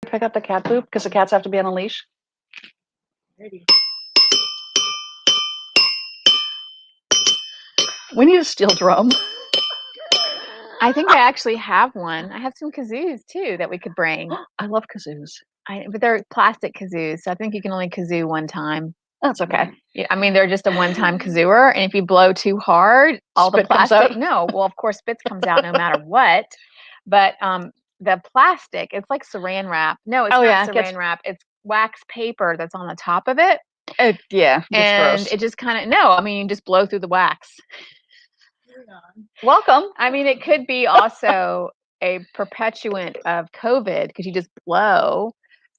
Pick up the cat poop because the cats have to be on a leash. We need a steel drum. I think I actually have one. I have some kazoos too that we could bring. I love kazoos. But they're plastic kazoos, so I think you can only kazoo one time. That's okay. Yeah, I mean, they're just a one-time kazooer, and if you blow too hard, all the Spit comes plastic. out? No, well, of course, spit comes out no matter what. But the plastic, it's like Saran wrap. No, it's Oh, not yeah, it Saran gets- wrap. It's wax paper that's on the top of it, Yeah, it's and gross. it just kind of no. I mean, you just blow through the wax. Welcome. I mean, it could be also a perpetuant of COVID because you just blow.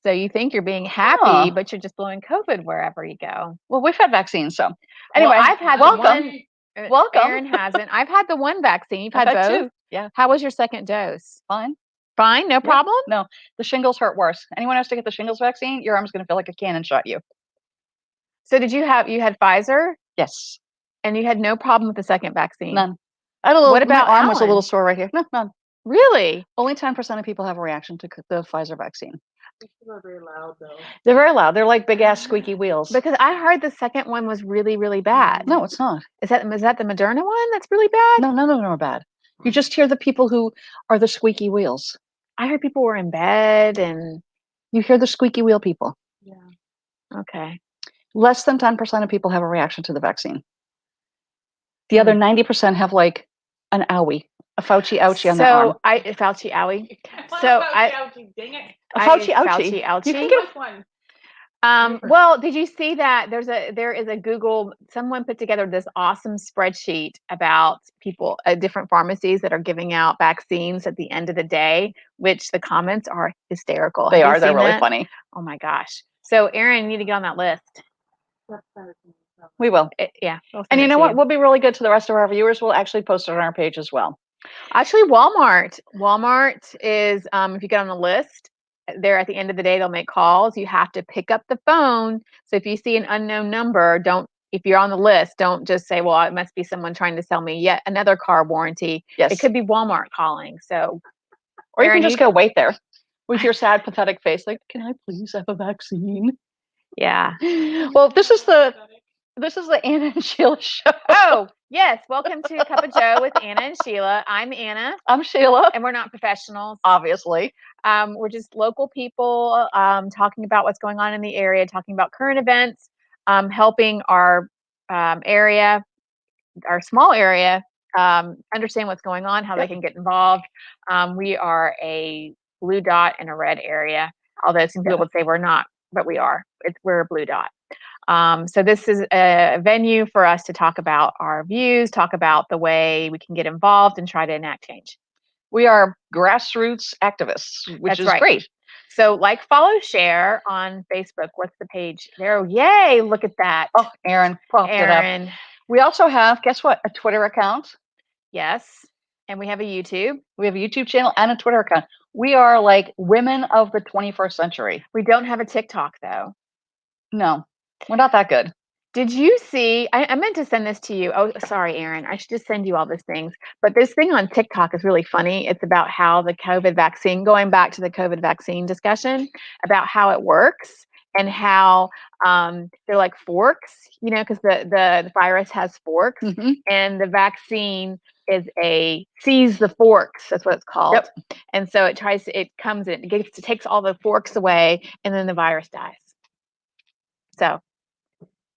So you think you're being happy, Huh. but you're just blowing COVID wherever you go. Well, we've had vaccines, so anyway, Well, I've had welcome. the one. Welcome. Aaron hasn't. I've had the one vaccine. You've I've had had both. two. Yeah, How was your second dose? fine. Fine, no problem. No, the shingles hurt worse. Anyone has to get the shingles vaccine, your arm's going to feel like a cannon shot you. So did you had Pfizer Yes, and you had no problem with the second vaccine? none. I had a little. What about my arm was a little Alan? sore right here. No, none. Really? Only 10% of people have a reaction to the Pfizer vaccine. They're very loud, though. They're very loud. They're like big ass squeaky wheels. Because I heard the second one was really, really bad. No, it's not. Is that the Moderna one that's really bad? No, none of them are bad. You just hear the people who are the squeaky wheels. I heard people were in bed and You hear the squeaky wheel people. Yeah. okay. Less than 10% of people have a reaction to the vaccine. The other 90% have like an owie, a Fauci ouchie on their arm. Fauci owie. So dang it. A Fauci ouchie. Fauci You ouchie. can get Which one? Well, did you see that there is a Google, someone put together this awesome spreadsheet about people different pharmacies that are giving out vaccines at the end of the day, which the comments are hysterical. They Have you are. They're seen really that? funny. Oh my gosh. So Aaron, you need to get on that list. We will. Yeah. we'll And send you it know to what? We'll be really good to the rest of our viewers. We'll actually post it on our page as well. Actually, Walmart is if you get on the list, there at the end of the day they'll make calls. You have to pick up the phone. So if you see an unknown number, if you're on the list, don't just say, well, it must be someone trying to sell me yet another car warranty. Yes. It could be Walmart calling. So Or you Aaron, can just go wait there with your sad, pathetic face, like, can I please have a vaccine? Yeah. Well, this is the Anna and Sheila show. Oh, yes. Welcome to Cup of Joe with Anna and Sheila. I'm Anna. I'm Sheila. And we're not professionals. Obviously. We're just local people talking about what's going on in the area, talking about current events, helping our area, our small area, understand what's going on, how they can get involved. We are a blue dot in a red area, although some people would say we're not, but we are. We're a blue dot. So this is a venue for us to talk about our views, talk about the way we can get involved and try to enact change. We are grassroots activists, which That's is right. great. So like, follow, share on Facebook. What's the page there? Yay, look at that. Oh, Aaron propped it up. We also have, guess what, a Twitter account. Yes. And we have a YouTube. We have a YouTube channel and a Twitter account. We are like women of the 21st century. We don't have a TikTok though. No, we're not that good. Did you see, I meant to send this to you. Oh, sorry, Aaron. I should just send you all these things. But this thing on TikTok is really funny. It's about how the COVID vaccine, going back to the COVID vaccine discussion, about how it works and how they're like forks, because the virus has forks, and the vaccine sees the forks. That's what it's called. Yep. And so it takes all the forks away, and then the virus dies. So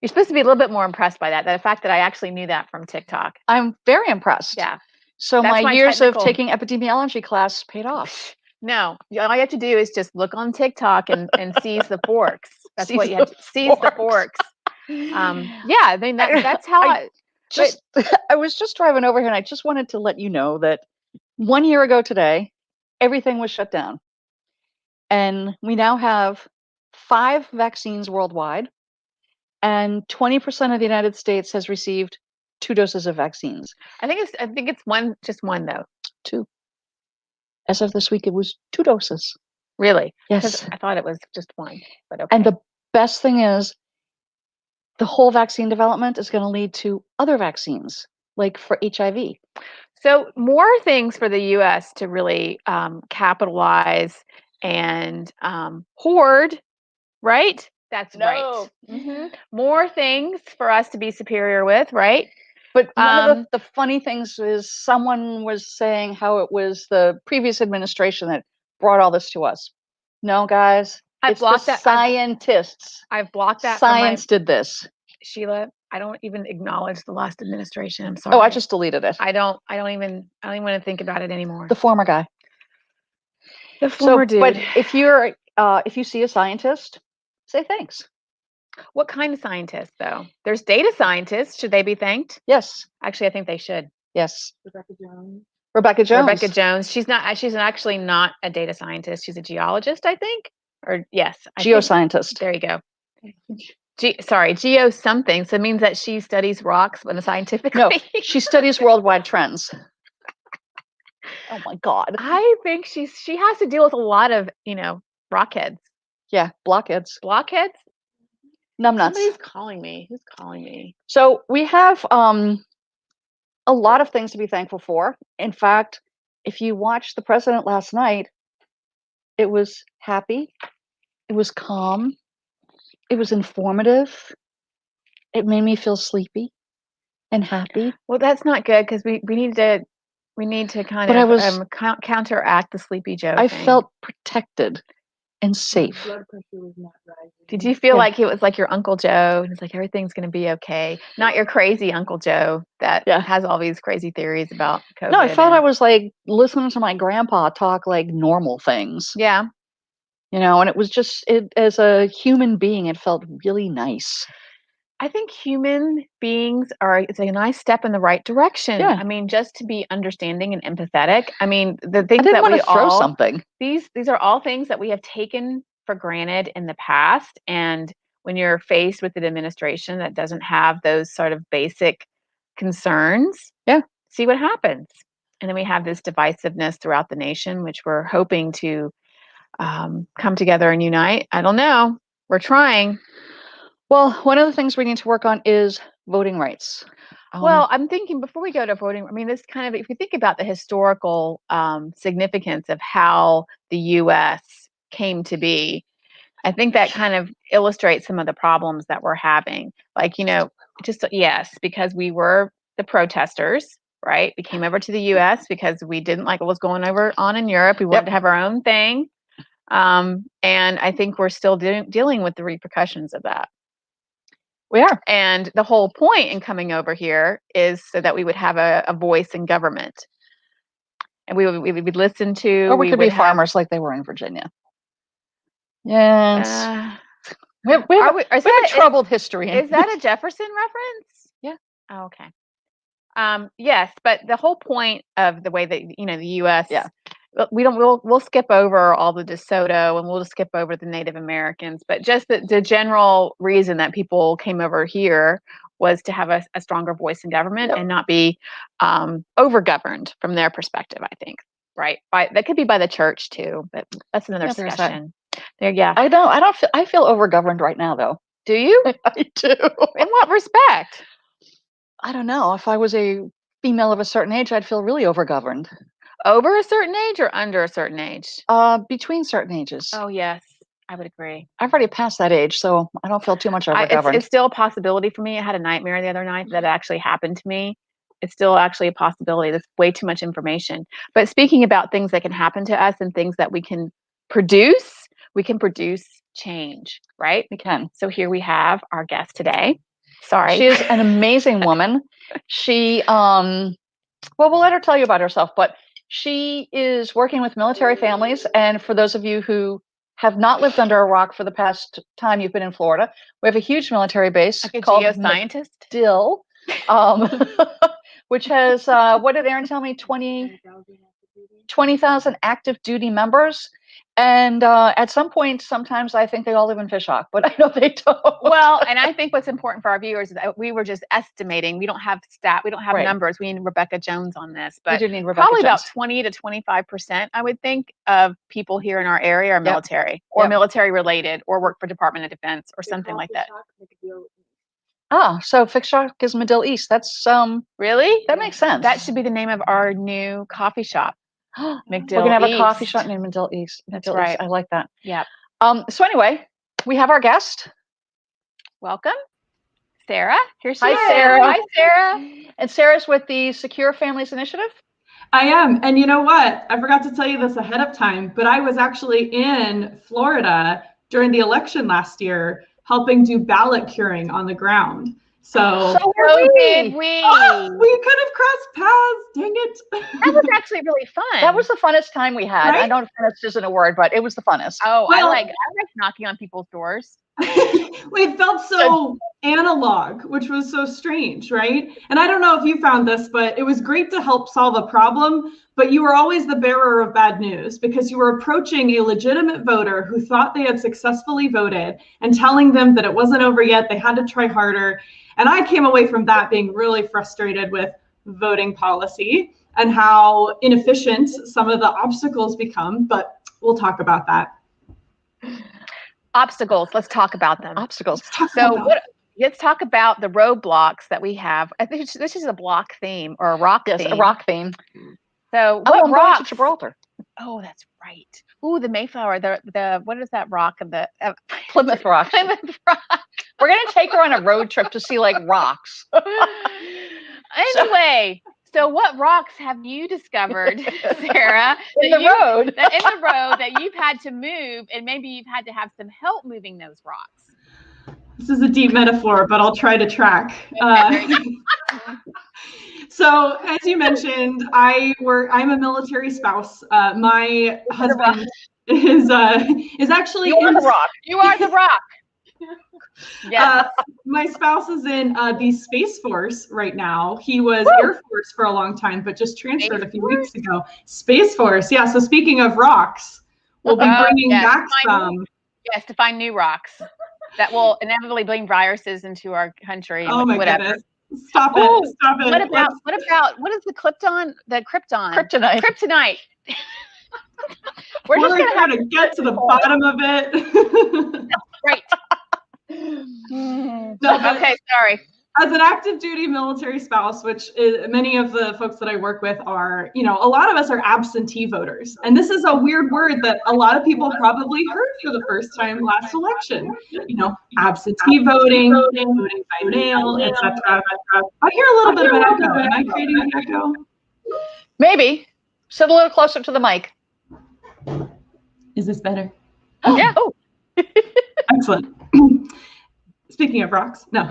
you're supposed to be a little bit more impressed by that. The fact that I actually knew that from TikTok. I'm very impressed. Yeah. So my years of taking epidemiology class paid off. No, all you have to do is just look on TikTok and seize the forks. That's what you have to seize the forks. Yeah, I mean that's how I was just driving over here and I just wanted to let you know that 1 year ago today, everything was shut down. And we now have 5 vaccines worldwide. And 20% of the United States has received 2 doses of vaccines. I think it's just one though. 2. As of this week, it was 2 doses. Really? Yes. I thought it was just 1. But okay. And the best thing is, the whole vaccine development is going to lead to other vaccines, like for HIV. So more things for the U.S. to really capitalize and hoard, right? That's No. right. More things for us to be superior with, right? But one of the funny things is someone was saying how it was the previous administration that brought all this to us. No, guys, I've it's the blocked that. scientists. I've blocked that. Science did this. Sheila, I don't even acknowledge the last administration. I'm sorry. Oh, I just deleted it. I don't even want to think about it anymore. The former guy. The former dude. But if you see a scientist, say thanks. What kind of scientist, though? There's data scientists. Should they be thanked? Yes. Actually, I think they should. Yes. Rebecca Jones. Rebecca Jones. She's not. She's actually not a data scientist. She's a geologist, I think. Or yes, geoscientist. There you go. Geo something. So it means that she studies rocks in a scientific No, way. she studies worldwide trends. Oh my God. I think she has to deal with a lot of, rockheads. Yeah, blockheads. Blockheads? Numbnuts. Somebody's calling me. Who's calling me? So we have a lot of things to be thankful for. In fact, if you watched the president last night, it was happy, it was calm, it was informative. It made me feel sleepy and happy. Well, that's not good because we need to kind of counteract the Sleepy Joe I thing. felt protected and safe. Blood pressure was not rising. Did you feel like it was like your Uncle Joe? It's like everything's going to be okay. Not your crazy Uncle Joe that has all these crazy theories about COVID. No, I felt I was like listening to my grandpa talk like normal things. Yeah. And it was just, as a human being, it felt really nice. I think human beings it's a nice step in the right direction. Yeah. I mean, just to be understanding and empathetic. I mean, the things I didn't that want we to throw something. These are all things that we have taken for granted in the past. And when you're faced with an administration that doesn't have those sort of basic concerns, see what happens. And then we have this divisiveness throughout the nation, which we're hoping to come together and unite. I don't know. We're trying. Well, one of the things we need to work on is voting rights. Well, I'm thinking before we go to voting, I mean, this kind of, if you think about the historical significance of how the U.S. came to be, I think that kind of illustrates some of the problems that we're having. Like, because we were the protesters, right? We came over to the U.S. because we didn't like what was going on in Europe. We wanted to have our own thing. And I think we're still dealing with the repercussions of that. We are. And the whole point in coming over here is so that we would have a voice in government. And we would listen to. Or we could be farmers like they were in Virginia. Yes. We have a troubled history. Is that a Jefferson reference? Yeah. Oh, okay. Yes, but the whole point of the way that, the U.S. Yeah. We'll skip over all the DeSoto and we'll just skip over the Native Americans, but just the general reason that people came over here was to have a stronger voice in government and not be over-governed from their perspective, I think. Right. That could be by the church too, but that's another discussion. I feel over-governed right now though. Do you? I do. In what respect? I don't know. If I was a female of a certain age, I'd feel really over-governed. Over a certain age or under a certain age? Between certain ages. Oh, yes. I would agree. I've already passed that age, so I don't feel too much over-governed. It's still a possibility for me. I had a nightmare the other night that actually happened to me. It's still actually a possibility. That's way too much information. But speaking about things that can happen to us and things that we can produce change, right? We can. So here we have our guest today. Sorry. She is an amazing woman. She, well, we'll let her tell you about herself, but she is working with military families. And for those of you who have not lived under a rock for the past time you've been in Florida, we have a huge military base called geoscientist. Dill, which has, what did Aaron tell me, 20,000 active duty members. And at some point, sometimes I think they all live in Fishhawk, but I know they don't. Well, and I think what's important for our viewers is that we were just estimating. We don't have we don't have numbers. We need Rebecca Jones on this, but we do need Rebecca probably Jones. About 20 to 25%, I would think, of people here in our area are military or military related or work for Department of Defense or something like that. Oh, so Fishhawk is Medill East. That's really? That makes sense. That should be the name of our new coffee shop. McDill We're gonna have a coffee East. shop named McDill East. That's McDill East. right. I like that. Yep. So anyway, we have our guest. Welcome, Sarah. Here she Hi, is. Sarah. Hi, Sarah. And Sarah's with the Secure Families Initiative. I am. And you know what? I forgot to tell you this ahead of time, but I was actually in Florida during the election last year helping do ballot curing on the ground. So Did we? we could have crossed paths. Dang it. That was actually really fun. That was the funnest time we had. I Right? know funnest isn't a word, but it was the funnest. Oh, Well- I like knocking on people's doors. It felt so analog, which was so strange, right? And I don't know if you found this, but it was great to help solve a problem, but you were always the bearer of bad news because you were approaching a legitimate voter who thought they had successfully voted and telling them that it wasn't over yet, they had to try harder. And I came away from that being really frustrated with voting policy and how inefficient some of the obstacles become, but we'll talk about that. Obstacles. Let's talk about them. Obstacles. So let's talk about the roadblocks that we have. I think this is a block theme or a rock Yes, theme. a rock theme. So Oh, what I'm going rocks? to Gibraltar. Oh, that's right. Ooh, the Mayflower. The what is that rock? The Plymouth Rock. Plymouth Rock. We're going to take her on a road trip to see like rocks. Anyway, so what rocks have you discovered, Sarah? In the road. That you've had to move, and maybe you've had to have some help moving those rocks. This is a deep metaphor, but I'll try to track. So, as you mentioned, I'm a military spouse. My husband is actually You are the rock. You are the rock. Yeah. My spouse is in the Space Force right now. He was Air Force for a long time, but just transferred a few weeks ago. Space Force, yeah. So speaking of rocks, we'll be bringing back some. Yes, to find new rocks that will inevitably bring viruses into our country. Oh my whatever. goodness! Stop it! Stop it! What is the Krypton? The Krypton. Kryptonite. We're just gonna get to the bottom of it. Right. Okay, sorry. As an active duty military spouse, which is, many of the folks that I work with are, a lot of us are absentee voters. And this is a weird word that a lot of people probably heard for the first time last election. Absentee voting, voting by mail, etc. I hear a little bit of an echo. Am I creating an echo? Maybe. Sit a little closer to the mic. Is this better? Yeah. Oh. Excellent. Speaking of rocks, no.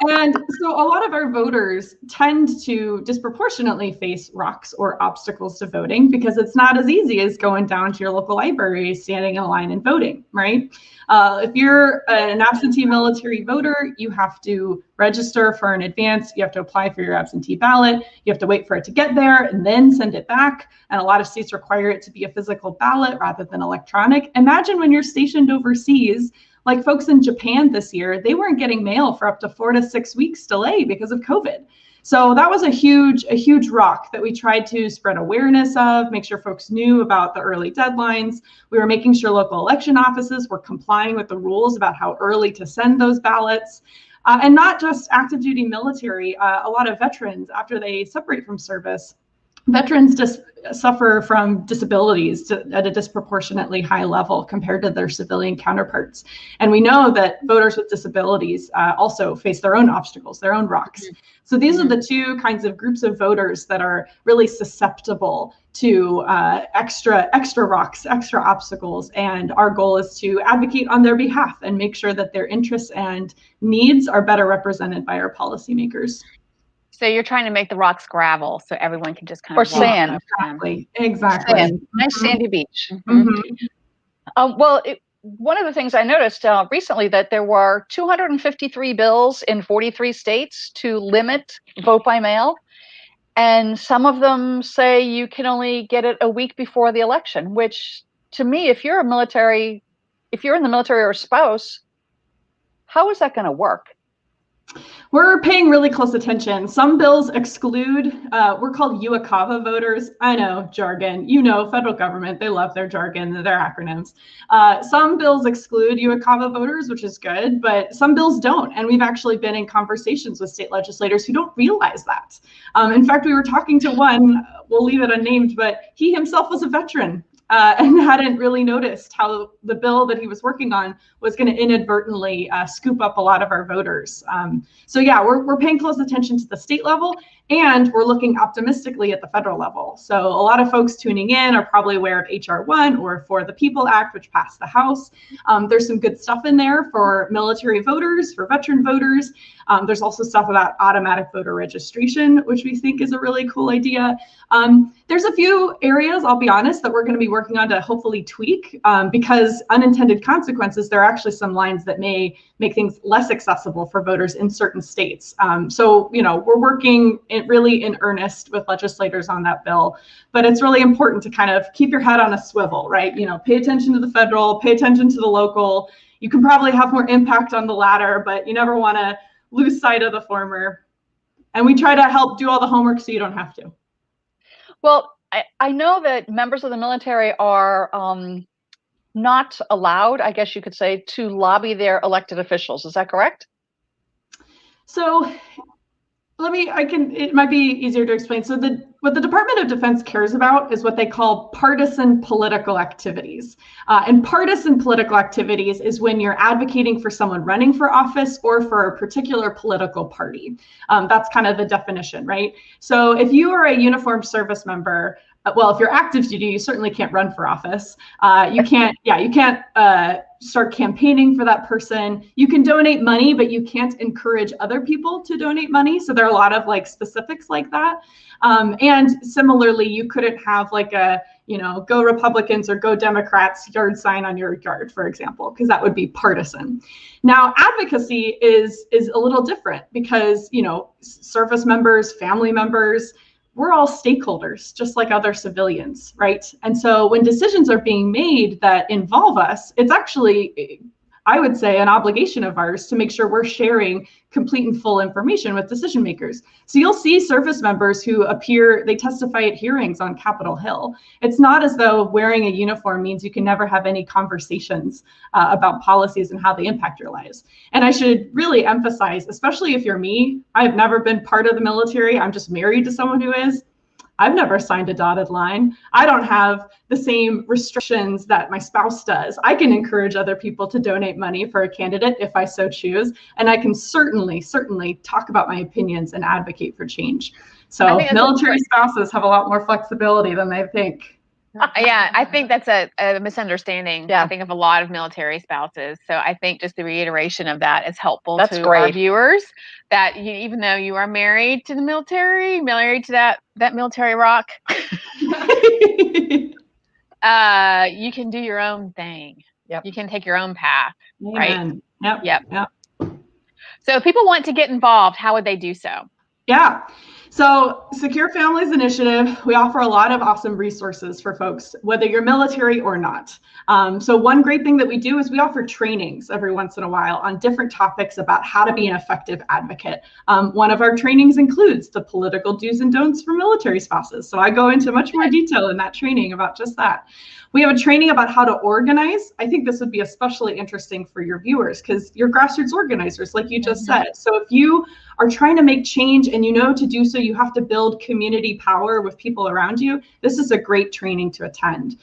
And so a lot of our voters tend to disproportionately face rocks or obstacles to voting because it's not as easy as going down to your local library, standing in a line and voting, right? If you're an absentee military voter, you have to register for in advance. You have to apply for your absentee ballot. You have to wait for it to get there and then send it back. And a lot of states require it to be a physical ballot rather than electronic. Imagine when you're stationed overseas, like folks in Japan this year, they weren't getting mail for up to 4 to 6 weeks delay because of COVID. So that was a huge rock that we tried to spread awareness of, make sure folks knew about the early deadlines. We were making sure local election offices were complying with the rules about how early to send those ballots. And not just active duty military, a lot of veterans, after they separate from service, veterans just suffer from disabilities at a disproportionately high level compared to their civilian counterparts. And we know that voters with disabilities also face their own obstacles, their own rocks. So these are the two kinds of groups of voters that are really susceptible to extra rocks, extra obstacles. And our goal is to advocate on their behalf and make sure that their interests and needs are better represented by our policymakers. So you're trying to make the rocks gravel so everyone can just kind of Or sand. Exactly. Sand. Nice sandy beach. Mm-hmm. One of the things I noticed recently that there were 253 bills in 43 states to limit vote by mail. And some of them say you can only get it a week before the election, which to me, if you're in the military or a spouse, how is that going to work? We're paying really close attention. Some bills exclude, we're called UACAVA voters. I know, jargon. You know, federal government, they love their jargon, their acronyms. Some bills exclude UACAVA voters, which is good, but some bills don't. And we've actually been in conversations with state legislators who don't realize that. In fact, we were talking to one, we'll leave it unnamed, but he himself was a veteran. And hadn't really noticed how the bill that he was working on was going to inadvertently scoop up a lot of our voters. So yeah, we're paying close attention to the state level, and we're looking optimistically at the federal level. So a lot of folks tuning in are probably aware of HR 1 or For the People Act, which passed the House. There's some good stuff in there for military voters, for veteran voters. There's also stuff about automatic voter registration, which we think is a really cool idea. There's a few areas, I'll be honest, that we're going to be working on to hopefully tweak, because unintended consequences, there are actually some lines that may make things less accessible for voters in certain states. So, you know, we're working really in earnest with legislators on that bill, but it's really important to kind of keep your head on a swivel, right? You know, pay attention to the federal, pay attention to the local. You can probably have more impact on the latter, but you never want to lose sight of the former. And we try to help do all the homework so you don't have to. Well, I know that members of the military are not allowed, I guess you could say, to lobby their elected officials. Is that correct? So it might be easier to explain. So what the Department of Defense cares about is what they call partisan political activities. And partisan political activities is when you're advocating for someone running for office or for a particular political party. That's kind of the definition, right? So if you are a uniformed service member, well, if you're active duty, you certainly can't run for office. You can't start campaigning for that person. You can donate money, but you can't encourage other people to donate money. So there are a lot of like specifics like that. And similarly, you couldn't have like a, you know, go Republicans or go Democrats yard sign on your yard, for example, because that would be partisan. Now, advocacy is a little different because, you know, service members, family members, we're all stakeholders, just like other civilians, right? And so when decisions are being made that involve us, it's actually, I would say, an obligation of ours to make sure we're sharing complete and full information with decision makers. So you'll see service members who appear, they testify at hearings on Capitol Hill. It's not as though wearing a uniform means you can never have any conversations about policies and how they impact your lives. And I should really emphasize, especially if you're me, I've never been part of the military. I'm just married to someone who is. I've never signed a dotted line. I don't have the same restrictions that my spouse does. I can encourage other people to donate money for a candidate if I so choose. And I can certainly talk about my opinions and advocate for change. So military spouses have a lot more flexibility than they think. Yeah, I think that's a misunderstanding. Yeah. I think of a lot of military spouses. So I think just the reiteration of that is helpful That's to great. our viewers, that even though you are married to the military, married to that military rock, you can do your own thing. Yep. You can take your own path, Amen. right? Yep. So if people want to get involved, how would they do so? Yeah. So Secure Families Initiative, we offer a lot of awesome resources for folks, whether you're military or not. So one great thing that we do is we offer trainings every once in a while on different topics about how to be an effective advocate. One of our trainings includes the political do's and don'ts for military spouses. So I go into much more detail in that training about just that. We have a training about how to organize. I think this would be especially interesting for your viewers because you're grassroots organizers, like you just said. So if you are trying to make change and you know to do so, you have to build community power with people around you. This is a great training to attend.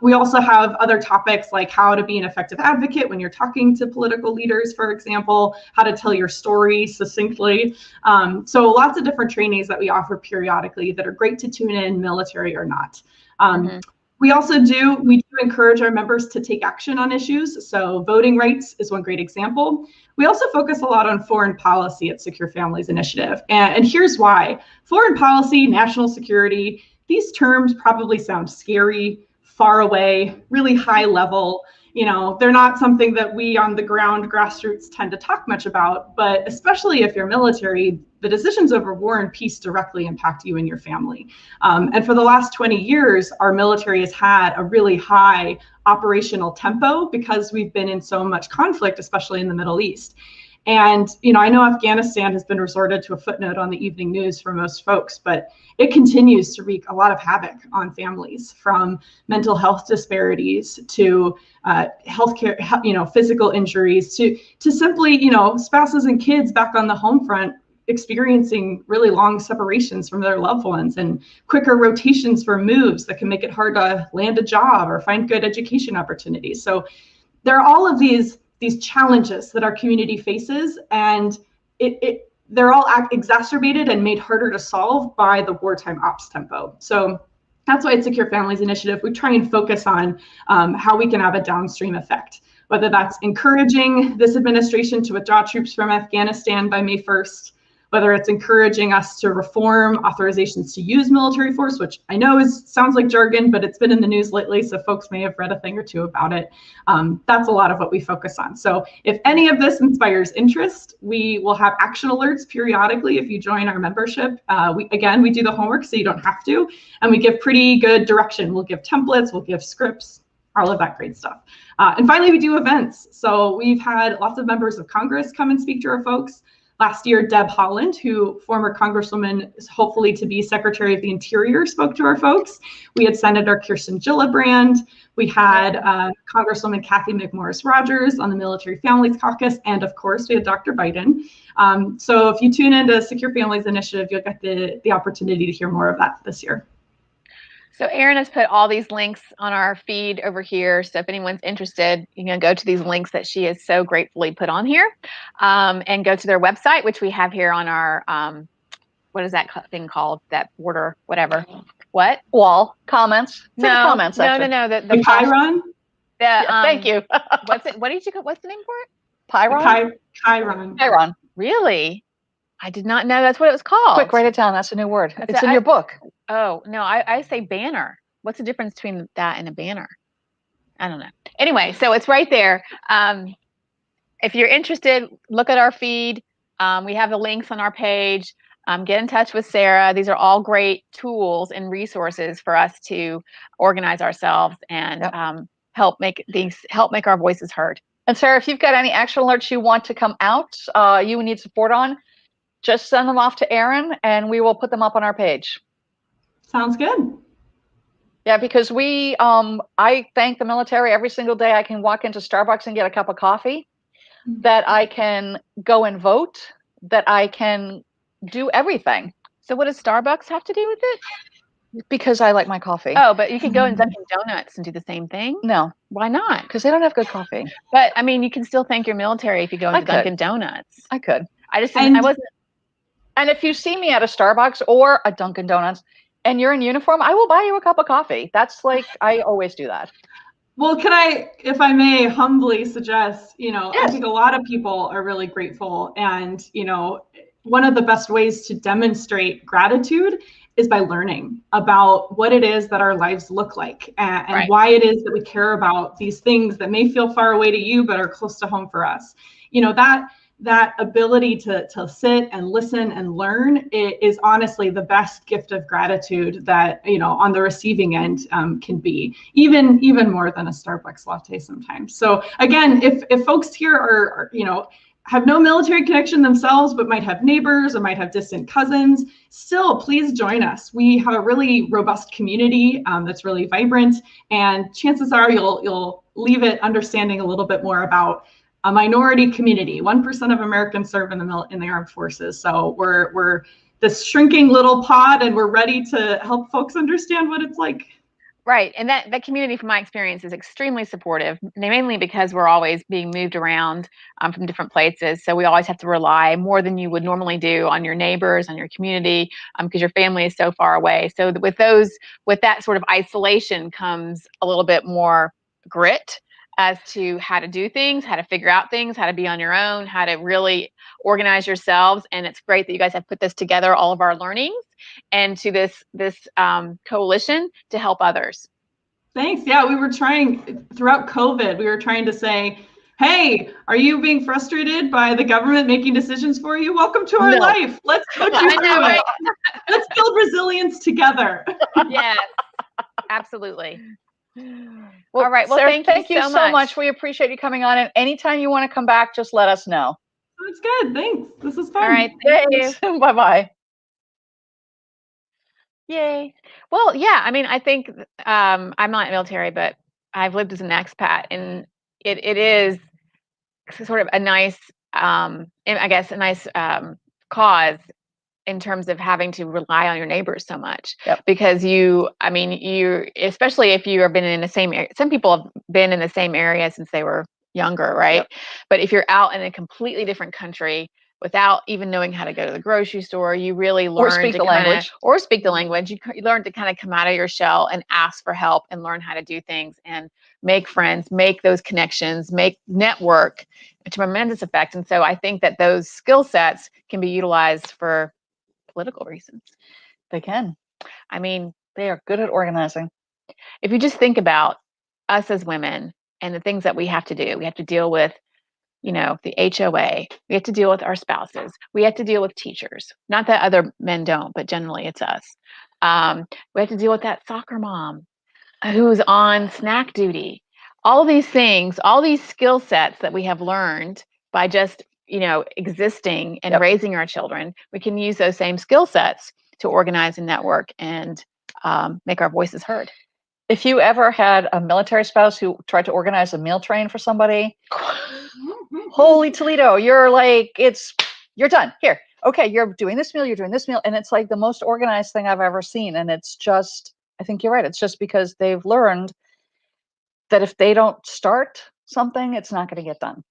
We also have other topics like how to be an effective advocate when you're talking to political leaders, for example, how to tell your story succinctly. So lots of different trainings that we offer periodically that are great to tune in, military or not. We do encourage our members to take action on issues. So voting rights is one great example. We also focus a lot on foreign policy at Secure Families Initiative. And here's why. Foreign policy, national security, these terms probably sound scary, far away, really high level. You know, they're not something that we on the ground grassroots tend to talk much about, but especially if you're military, the decisions over war and peace directly impact you and your family. And for the last 20 years, our military has had a really high operational tempo because we've been in so much conflict, especially in the Middle East. And, I know Afghanistan has been resorted to a footnote on the evening news for most folks, but it continues to wreak a lot of havoc on families, from mental health disparities to healthcare, physical injuries to simply, spouses and kids back on the home front experiencing really long separations from their loved ones, and quicker rotations for moves that can make it hard to land a job or find good education opportunities. So there are all of these challenges that our community faces, and they're all exacerbated and made harder to solve by the wartime ops tempo. So that's why at Secure Families Initiative, we try and focus on how we can have a downstream effect, whether that's encouraging this administration to withdraw troops from Afghanistan by May 1st, whether it's encouraging us to reform authorizations to use military force, which I know sounds like jargon, but it's been in the news lately, so folks may have read a thing or two about it. That's a lot of what we focus on. So if any of this inspires interest, we will have action alerts periodically if you join our membership. We do the homework so you don't have to, and we give pretty good direction. We'll give templates, we'll give scripts, all of that great stuff. And finally, we do events. So we've had lots of members of Congress come and speak to our folks. Last year, Deb Haaland, who former Congresswoman is hopefully to be Secretary of the Interior, spoke to our folks. We had Senator Kirsten Gillibrand. We had Congresswoman Kathy McMorris-Rogers on the Military Families Caucus. And of course, we had Dr. Biden. So if you tune into Secure Families Initiative, you'll get the opportunity to hear more of that this year. So Erin has put all these links on our feed over here. So if anyone's interested, you can go to these links that she has so gratefully put on here, and go to their website, which we have here on our, what is that thing called? That border, whatever. What? Wall. Comments. No, comments section. no. The Chiron? Thank you. What's it? What did you? What's the name for it? Chiron? Chiron. Chiron. Really? I did not know that's what it was called. Quick, write it down. That's a new word. It's in your book. Oh, no, I say banner. What's the difference between that and a banner? I don't know. Anyway, so it's right there. If you're interested, look at our feed. We have the links on our page. Get in touch with Sarah. These are all great tools and resources for us to organize ourselves and help make our voices heard. And Sarah, if you've got any action alerts you want to come out, you need support on, just send them off to Erin and we will put them up on our page. Sounds good. Yeah, because I thank the military every single day. I can walk into Starbucks and get a cup of coffee, that I can go and vote, that I can do everything. So what does Starbucks have to do with it? Because I like my coffee. Oh, but you could go in Dunkin' Donuts and do the same thing? No. Why not? Because they don't have good coffee. But I mean, you can still thank your military if you go into Dunkin' Donuts. I could. I wasn't. And if you see me at a Starbucks or a Dunkin' Donuts and you're in uniform, I will buy you a cup of coffee. That's like, I always do that. Well, can I, if I may humbly suggest, Yes. I think a lot of people are really grateful. And, one of the best ways to demonstrate gratitude is by learning about what it is that our lives look like and Right. why it is that we care about these things that may feel far away to you, but are close to home for us. That ability to sit and listen and learn is honestly the best gift of gratitude that, on the receiving end can be, even more than a Starbucks latte sometimes. So again, if folks here are have no military connection themselves, but might have neighbors or might have distant cousins, still please join us. We have a really robust community that's really vibrant, and chances are you'll leave it understanding a little bit more about a minority community. 1% of Americans serve in the armed forces. So we're this shrinking little pod, and we're ready to help folks understand what it's like. Right. And that community, from my experience, is extremely supportive, mainly because we're always being moved around from different places. So we always have to rely more than you would normally do on your neighbors, on your community, because your family is so far away. So with that sort of isolation comes a little bit more grit as to how to do things, how to figure out things, how to be on your own, how to really organize yourselves. And it's great that you guys have put this together, all of our learnings, and to this coalition to help others. Thanks. Yeah, we were trying throughout COVID, we were trying to say, hey, are you being frustrated by the government making decisions for you? Welcome to our life. Let's coach you through it. Let's build resilience together. Yes, absolutely. Well, all right. Well, Sarah, thank you so much. We appreciate you coming on. And anytime you want to come back, just let us know. That's good. Thanks. This was fun. All right. Thank you. Bye-bye. Yay. Well, yeah, I mean, I think I'm not military, but I've lived as an expat, and it is sort of a nice, I guess, a nice cause in terms of having to rely on your neighbors so much. Yep. Because I mean, especially if you have been in the same area, some people have been in the same area since they were younger, right? Yep. But if you're out in a completely different country without even knowing how to go to the grocery store, you really learn speak to the language. or speak the language. You learn to kind of come out of your shell and ask for help and learn how to do things and make friends, make those connections, make network to tremendous effect. And so I think that those skill sets can be utilized for political reasons. They can. I mean, They are good at organizing. if you just think about us as women and the things that we have to do, we have to deal with, the HOA, we have to deal with our spouses, we have to deal with teachers. Not that other men don't, but generally it's us. We have to deal with that soccer mom who's on snack duty. All these things, all these skill sets that we have learned by just existing and Yep. raising our children, we can use those same skill sets to organize and network and make our voices heard. If you ever had a military spouse who tried to organize a meal train for somebody, holy Toledo, you're like, you're done. Here, okay, you're doing this meal, you're doing this meal, and it's like the most organized thing I've ever seen. And it's just, I think you're right. It's just because they've learned that if they don't start something, it's not going to get done.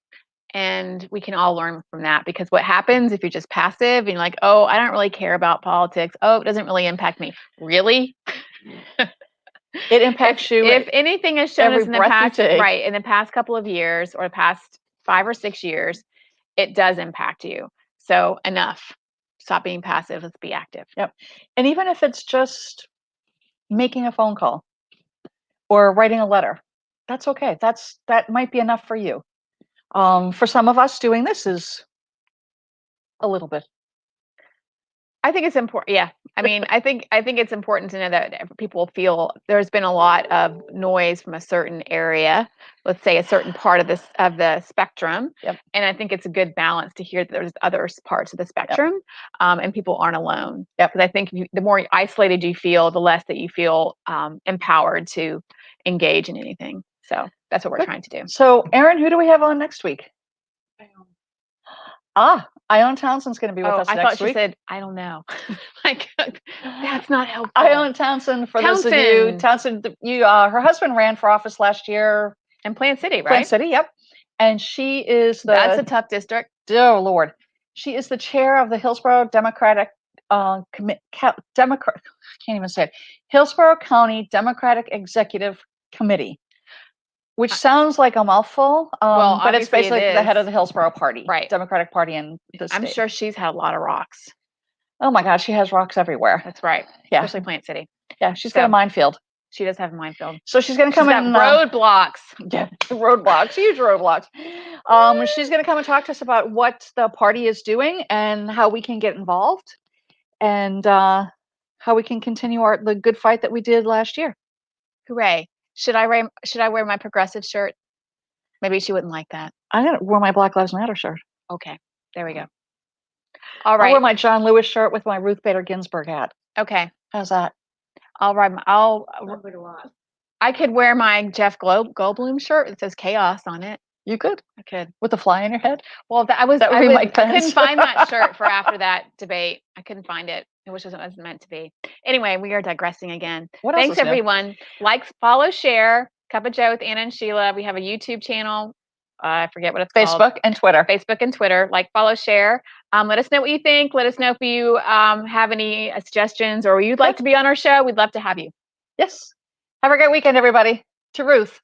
And we can all learn from that, because what happens if you're just passive and you're like, oh, I don't really care about politics. Oh, it doesn't really impact me. Really? It impacts you. If anything has shown every us in the breath you past, take. right, in the past couple of years or the past 5 or 6 years, it does impact you. So enough. Stop being passive. Let's be active. Yep. And even if it's just making a phone call or writing a letter, that's okay. That might be enough for you. For some of us, doing this is a little bit. I think it's important. Yeah. I mean, I think it's important to know that people feel there's been a lot of noise from a certain area, let's say a certain part of the spectrum. Yep. And I think it's a good balance to hear that there's other parts of the spectrum, and people aren't alone. Yep. Because I think the more isolated you feel, the less that you feel empowered to engage in anything. So that's what we're trying to do. So, Erin, who do we have on next week? Ione Townsend's going to be with us I next thought she week. said, I don't know. Like, that's not helpful. Ione Townsend, for those of you, her husband ran for office last year. In Plant City, right? Plant City, yep. And she is That's a tough district. Oh, Lord. She is the chair of the Hillsborough Democratic, I can't even say it, Hillsborough County Democratic Executive Committee, which sounds like a mouthful, but it's basically the head of the Hillsborough Party, right? Democratic Party in the state. I'm sure she's had a lot of rocks. Oh my gosh, she has rocks everywhere. That's right. Yeah. Especially Plant City. Yeah, she's got a minefield. She does have a minefield. So she's going to come in. Roadblocks. Yeah, roadblocks, huge roadblocks. She's going to come and talk to us about what the party is doing and how we can get involved, and how we can continue the good fight that we did last year. Hooray! Should I wear my progressive shirt? Maybe she wouldn't like that. I'm going to wear my Black Lives Matter shirt. Okay, there we go. All right. I'll wear my John Lewis shirt with my Ruth Bader Ginsburg hat. Okay. How's that? All right. I could wear my Jeff Goldblum shirt that says chaos on it. You could. I could. With the fly in your head? Well, I couldn't find that shirt for after that debate. I couldn't find it. It wasn't meant to be. Anyway, we are digressing again. Thanks, everyone. Like, follow, share. Cup of Joe with Anna and Sheila. We have a YouTube channel. I forget what it's called. Facebook and Twitter. Like, follow, share. Let us know what you think. Let us know if you have any suggestions or you'd like to be on our show. We'd love to have you. Yes. Have a great weekend, everybody. To Ruth.